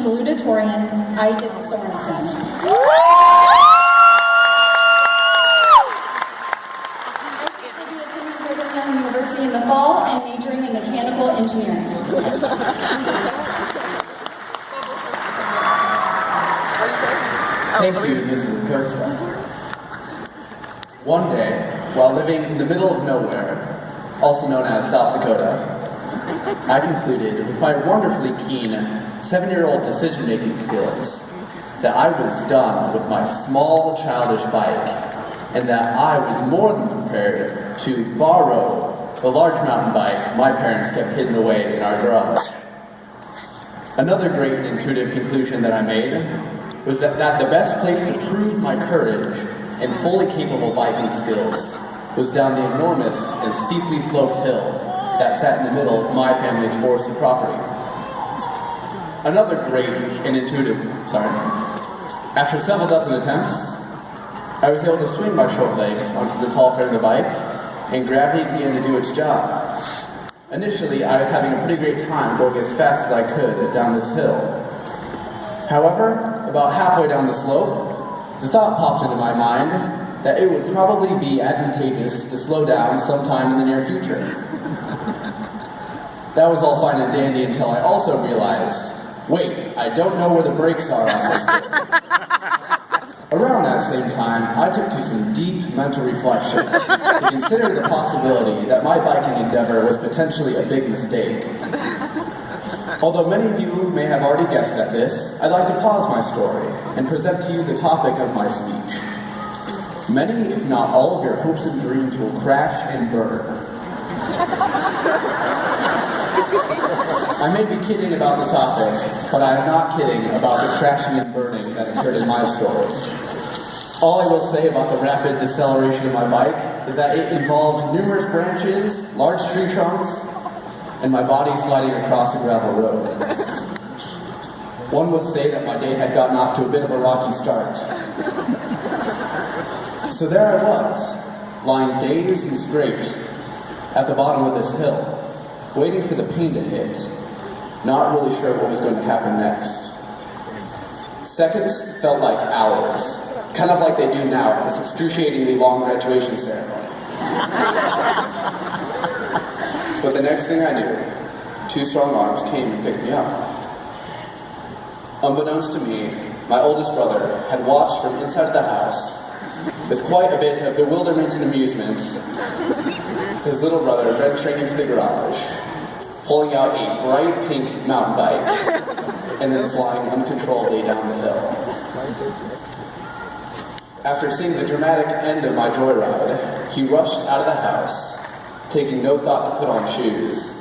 Salutatorian Isaac Sorensen. Isaac will be attending Brigham Young University in the fall and majoring in mechanical engineering. Thank you, Mrs. Costa. One day, while living in the middle of nowhere, also known as South Dakota, I concluded with my wonderfully keen 7-year-old decision-making skills that I was done with my small childish bike and that I was more than prepared to borrow the large mountain bike my parents kept hidden away in our garage. Another great and intuitive conclusion that I made was that the best place to prove my courage and fully capable biking skills was down the enormous and steeply sloped hill that sat in the middle of my family's forested property. Another great and intuitive, after several dozen attempts, I was able to swing my short legs onto the tall frame of the bike, and gravity began to do its job. Initially, I was having a pretty great time going as fast as I could down this hill. However, about halfway down the slope, the thought popped into my mind that it would probably be advantageous to slow down sometime in the near future. That was all fine and dandy until I also realized, wait, I don't know where the brakes are on this thing. Around that same time, I took to some deep mental reflection to consider the possibility that my biking endeavor was potentially a big mistake. Although many of you may have already guessed at this, I'd like to pause my story and present to you the topic of my speech. Many, if not all, of your hopes and dreams will crash and burn. I may be kidding about the topic, but I am not kidding about the crashing and burning that occurred in my story. All I will say about the rapid deceleration of my bike is that it involved numerous branches, large tree trunks, and my body sliding across a gravel road. One would say that my day had gotten off to a bit of a rocky start. So there I was, lying dazed and scraped at the bottom of this hill, waiting for the pain to hit, not really sure what was going to happen next. Seconds felt like hours, kind of like they do now at this excruciatingly long graduation ceremony. But the next thing I knew, 2 strong arms came and picked me up. Unbeknownst to me, my oldest brother had watched from inside of the house, with quite a bit of bewilderment and amusement, his little brother venturing into the garage, pulling out a bright pink mountain bike, and then flying uncontrollably down the hill. After seeing the dramatic end of my joyride, he rushed out of the house, taking no thought to put on shoes,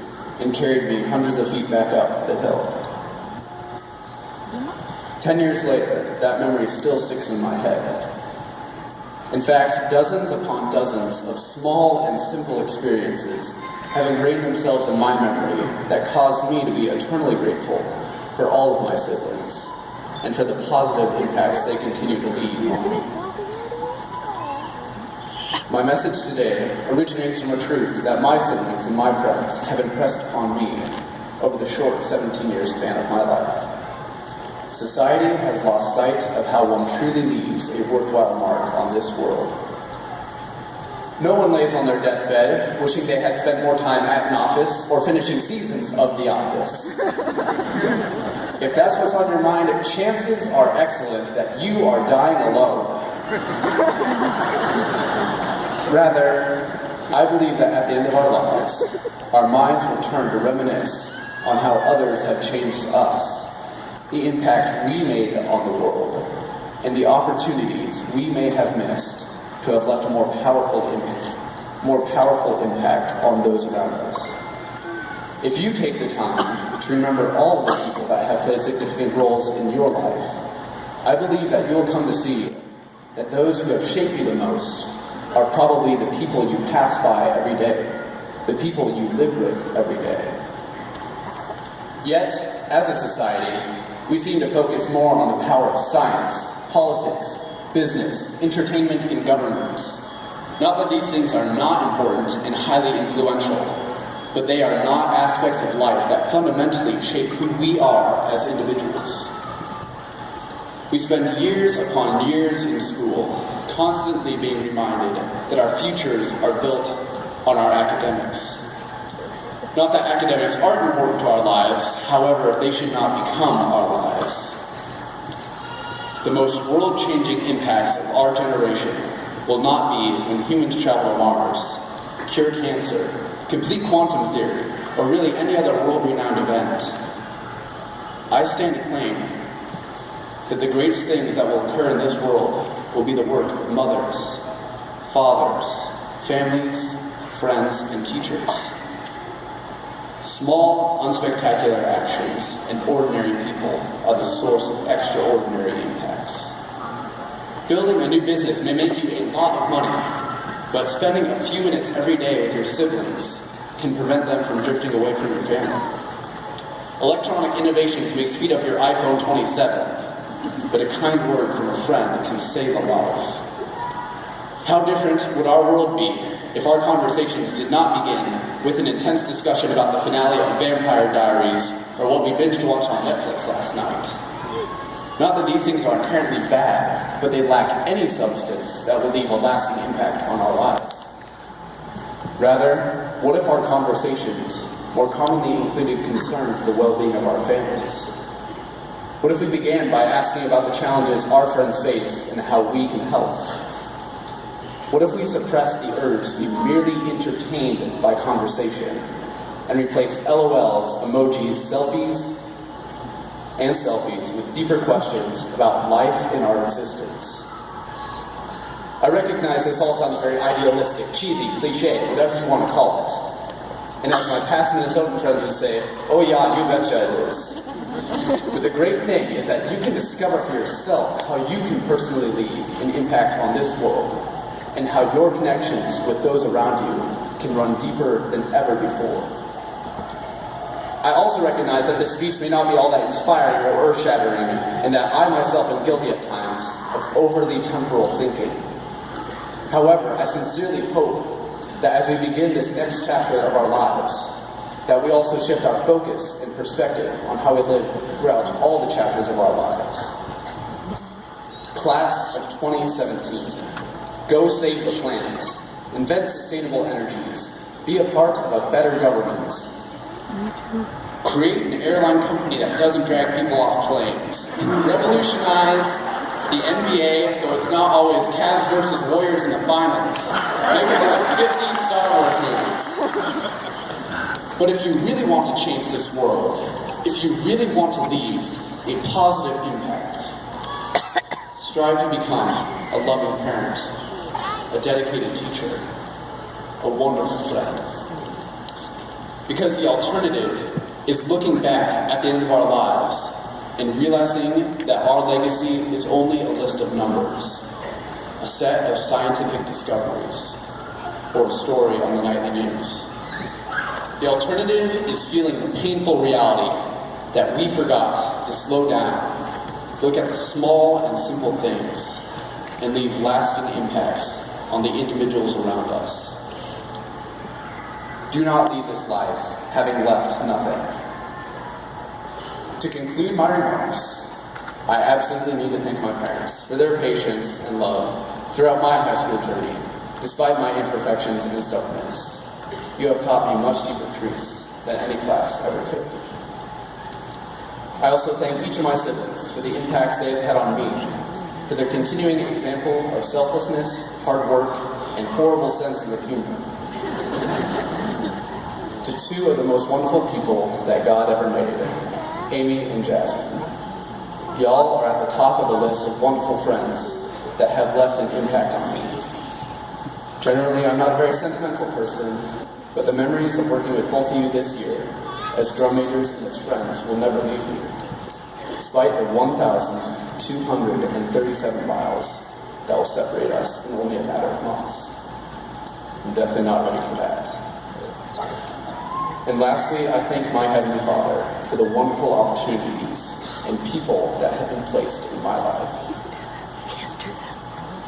and carried me hundreds of feet back up the hill. 10 years later, that memory still sticks in my head. In fact, dozens upon dozens of small and simple experiences have ingrained themselves in my memory that caused me to be eternally grateful for all of my siblings and for the positive impacts they continue to leave on me. My message today originates from a truth that my siblings and my friends have impressed upon me over the short 17-year span of my life. Society has lost sight of how one truly leaves a worthwhile mark on this world. No one lays on their deathbed wishing they had spent more time at an office or finishing seasons of The Office. If that's what's on your mind, chances are excellent that you are dying alone. Rather, I believe that at the end of our lives, our minds will turn to reminisce on how others have changed us, the impact we made on the world, and the opportunities we may have missed to have left a more powerful impact on those around us. If you take the time to remember all of the people that have played significant roles in your life, I believe that you'll come to see that those who have shaped you the most are probably the people you pass by every day, the people you live with every day. Yet, as a society, we seem to focus more on the power of science, politics, business, entertainment, and government. Not that these things are not important and highly influential, but they are not aspects of life that fundamentally shape who we are as individuals. We spend years upon years in school, constantly being reminded that our futures are built on our academics. Not that academics aren't important to our lives, however, they should not become our lives. The most world-changing impacts of our generation will not be when humans travel to Mars, cure cancer, complete quantum theory, or really any other world-renowned event. I stand to claim that the greatest things that will occur in this world will be the work of mothers, fathers, families, friends, and teachers. Small, unspectacular actions and ordinary people are the source of extraordinary impacts. Building a new business may make you a lot of money, but spending a few minutes every day with your siblings can prevent them from drifting away from your family. Electronic innovations may speed up your iPhone 27, but a kind word from a friend can save a life. How different would our world be if our conversations did not begin with an intense discussion about the finale of Vampire Diaries or what we binged watched on Netflix last night? Not that these things are inherently bad, but they lack any substance that will leave a lasting impact on our lives. Rather, what if our conversations more commonly included concern for the well-being of our families? What if we began by asking about the challenges our friends face and how we can help? What if we suppress the urge to be merely entertained by conversation and replace LOLs, emojis, selfies with deeper questions about life and our existence? I recognize this all sounds very idealistic, cheesy, cliche, whatever you want to call it. And as my past Minnesotan friends would say, oh yeah, you betcha it is. But the great thing is that you can discover for yourself how you can personally leave an impact on this world, and how your connections with those around you can run deeper than ever before. I also recognize that this speech may not be all that inspiring or earth-shattering, and that I myself am guilty at times of overly temporal thinking. However, I sincerely hope that as we begin this next chapter of our lives, that we also shift our focus and perspective on how we live throughout all the chapters of our lives. Class of 2017, go save the planet, invent sustainable energies, be a part of a better government, create an airline company that doesn't drag people off planes, revolutionize the NBA so it's not always Cavs versus Warriors in the finals, make it like 50 Star Wars movies. But if you really want to change this world, if you really want to leave a positive impact, strive to become a loving parent, a dedicated teacher, a wonderful friend. Because the alternative is looking back at the end of our lives and realizing that our legacy is only a list of numbers, a set of scientific discoveries, or a story on the nightly news. The alternative is feeling the painful reality that we forgot to slow down, look at the small and simple things, and leave lasting impacts on the individuals around us. Do not leave this life having left nothing. To conclude my remarks, I absolutely need to thank my parents for their patience and love throughout my high school journey, despite my imperfections and stubbornness. You have taught me much deeper truths than any class ever could. I also thank each of my siblings for the impacts they have had on me, for their continuing example of selflessness, hard work, and horrible senses of humor. To two of the most wonderful people that God ever made, Amy and Jasmine. Y'all are at the top of the list of wonderful friends that have left an impact on me. Generally, I'm not a very sentimental person, but the memories of working with both of you this year, as drum majors and as friends, will never leave me, despite the 1,237 miles that will separate us in only a matter of months. I'm definitely not ready for that. And lastly, I thank my Heavenly Father for the wonderful opportunities and people that have been placed in my life.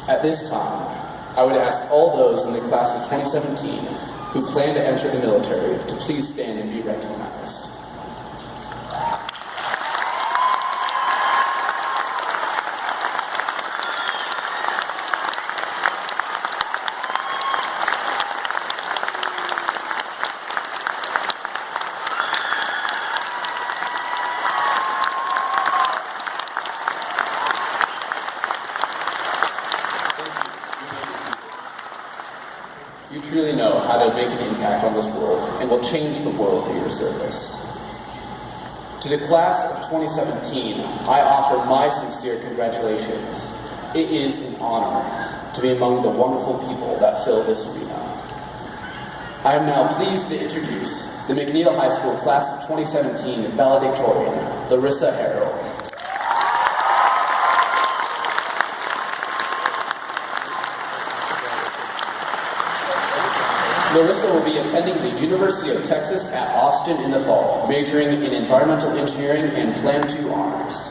At this time, I would ask all those in the class of 2017 who plan to enter the military to please stand and be recognized. truly know how to make an impact on this world and will change the world through your service. To the class of 2017, I offer my sincere congratulations. It is an honor to be among the wonderful people that fill this arena. I am now pleased to introduce the McNeil High School Class of 2017 valedictorian, Larissa Harrell. Larissa will be attending the University of Texas at Austin in the fall, majoring in environmental engineering and Plan 2 honors.